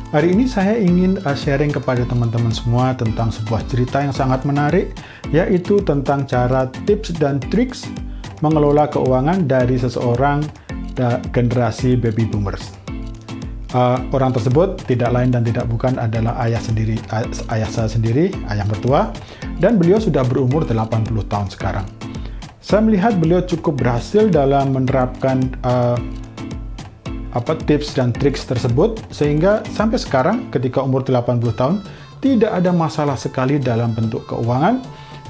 Hari ini saya ingin sharing kepada teman-teman semua tentang sebuah cerita yang sangat menarik, yaitu tentang cara tips dan triks mengelola keuangan dari seseorang generasi baby boomers. Orang tersebut tidak lain dan tidak bukan adalah ayah saya sendiri, ayah mertua, dan beliau sudah berumur 80 tahun sekarang. Saya melihat beliau cukup berhasil dalam menerapkan tips dan triks tersebut, sehingga sampai sekarang ketika umur 80 tahun tidak ada masalah sekali dalam bentuk keuangan.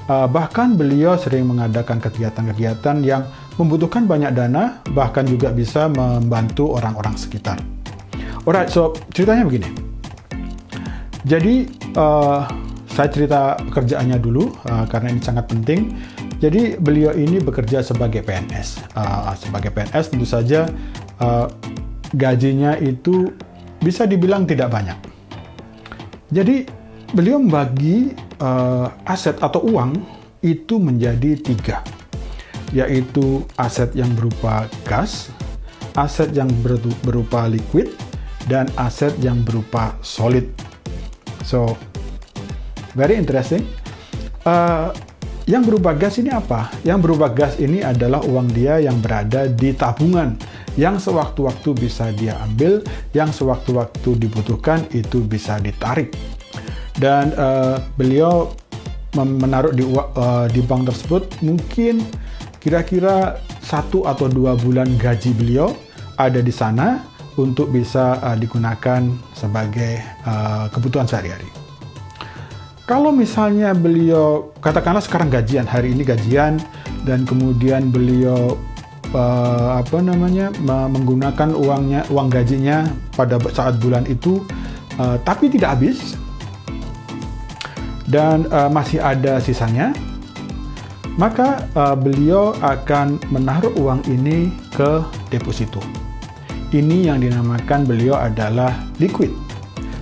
Bahkan beliau sering mengadakan kegiatan-kegiatan yang membutuhkan banyak dana, bahkan juga bisa membantu orang-orang sekitar. Alright, so ceritanya begini. Jadi saya cerita pekerjaannya dulu karena ini sangat penting. Jadi beliau ini bekerja sebagai PNS. Sebagai PNS tentu saja gajinya itu bisa dibilang tidak banyak. Jadi beliau membagi aset atau uang itu menjadi 3, yaitu aset yang berupa gas, aset yang berupa liquid, dan aset yang berupa solid. So, very interesting. Yang berupa gas ini apa? Yang berupa gas ini adalah uang dia yang berada di tabungan, yang sewaktu-waktu bisa dia ambil, yang sewaktu-waktu dibutuhkan itu bisa ditarik. Dan beliau menaruh di bank tersebut mungkin kira-kira 1 atau 2 bulan gaji beliau ada di sana untuk bisa digunakan sebagai kebutuhan sehari-hari. Kalau misalnya beliau, katakanlah sekarang gajian, hari ini gajian, dan kemudian beliau menggunakan uang gajinya pada saat bulan itu, tapi tidak habis, dan masih ada sisanya, maka beliau akan menaruh uang ini ke deposito. Ini yang dinamakan beliau adalah liquid.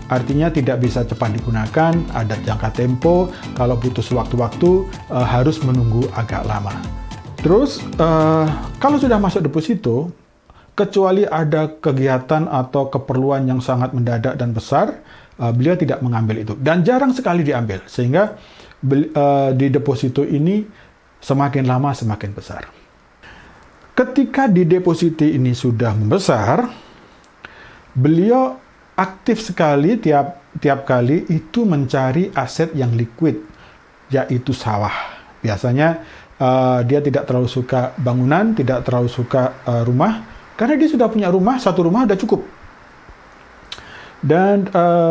Artinya tidak bisa cepat digunakan, ada jangka tempo, kalau butuh sewaktu-waktu harus menunggu agak lama. Terus, kalau sudah masuk deposito, kecuali ada kegiatan atau keperluan yang sangat mendadak dan besar, beliau tidak mengambil itu. Dan jarang sekali diambil, sehingga di deposito ini semakin lama semakin besar. Ketika di deposito ini sudah membesar, beliau aktif sekali tiap kali itu mencari aset yang liquid, yaitu sawah. Biasanya dia tidak terlalu suka bangunan, tidak terlalu suka rumah, karena dia sudah punya rumah, satu rumah udah cukup. Dan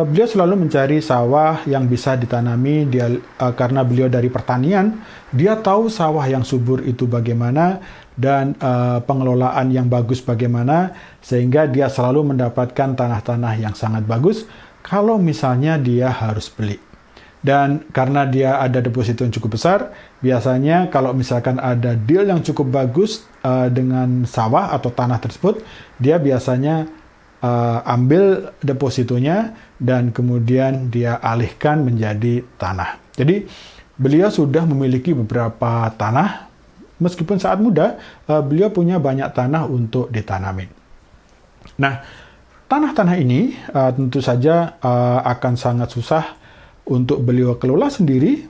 beliau selalu mencari sawah yang bisa ditanami, karena beliau dari pertanian, dia tahu sawah yang subur itu bagaimana, dan pengelolaan yang bagus bagaimana, sehingga dia selalu mendapatkan tanah-tanah yang sangat bagus kalau misalnya dia harus beli. Dan karena dia ada deposito yang cukup besar, biasanya kalau misalkan ada deal yang cukup bagus dengan sawah atau tanah tersebut, dia biasanya ambil depositonya dan kemudian dia alihkan menjadi tanah. Jadi beliau sudah memiliki beberapa tanah. Meskipun saat muda, beliau punya banyak tanah untuk ditanamin. Nah, tanah-tanah ini tentu saja akan sangat susah untuk beliau kelola sendiri,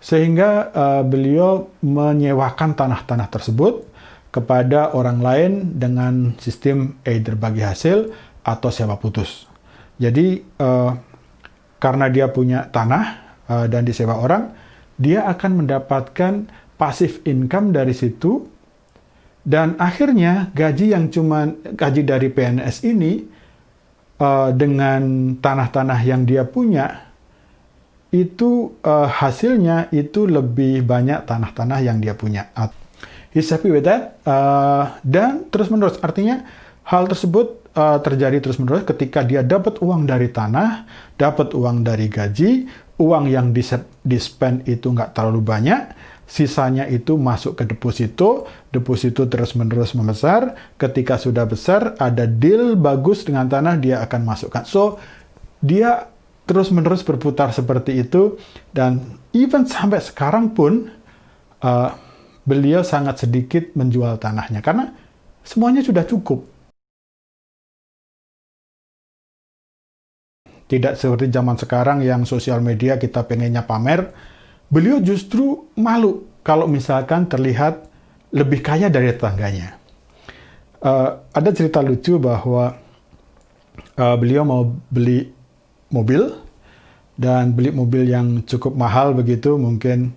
sehingga beliau menyewakan tanah-tanah tersebut kepada orang lain dengan sistem either bagi hasil atau sewa putus. Jadi, karena dia punya tanah dan disewa orang, dia akan mendapatkan passive income dari situ, dan akhirnya gaji dari PNS ini dengan tanah-tanah yang dia punya itu hasilnya itu lebih banyak tanah-tanah yang dia punya. He's happy with that, dan terus-menerus, artinya hal tersebut terjadi terus-menerus ketika dia dapat uang dari tanah, dapat uang dari gaji, uang yang di-spend itu nggak terlalu banyak, sisanya itu masuk ke deposito terus-menerus membesar. Ketika sudah besar, ada deal bagus dengan tanah, dia akan masukkan. So, dia terus-menerus berputar seperti itu, dan even sampai sekarang pun, beliau sangat sedikit menjual tanahnya, karena semuanya sudah cukup. Tidak seperti zaman sekarang yang sosial media kita pengennya pamer. Beliau justru malu kalau misalkan terlihat lebih kaya dari tetangganya. Ada cerita lucu bahwa beliau mau beli mobil, dan beli mobil yang cukup mahal begitu, mungkin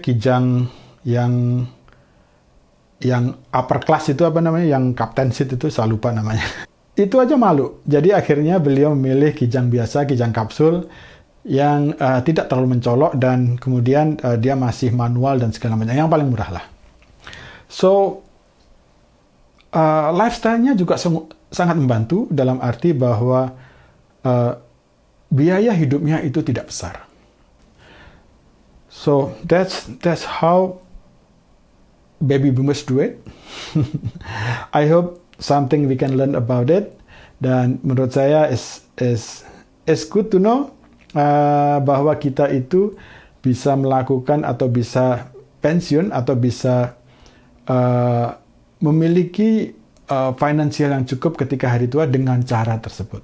Kijang yang upper class itu yang captain seat itu, saya lupa namanya. Itu aja malu. Jadi akhirnya beliau memilih Kijang biasa, Kijang kapsul yang tidak terlalu mencolok, dan kemudian dia masih manual dan segala macam, yang paling murah lah. So lifestyle-nya juga sangat membantu dalam arti bahwa biaya hidupnya itu tidak besar. So that's how baby boomers do it. I hope something we can learn about it. Dan menurut saya is good to know bahwa kita itu bisa melakukan atau bisa pensiun atau bisa memiliki finansial yang cukup ketika hari tua dengan cara tersebut.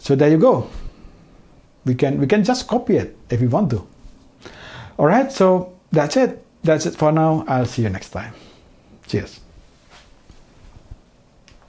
So there you go. We can just copy it if we want to. Alright, so that's it. That's it for now. I'll see you next time. Cheers.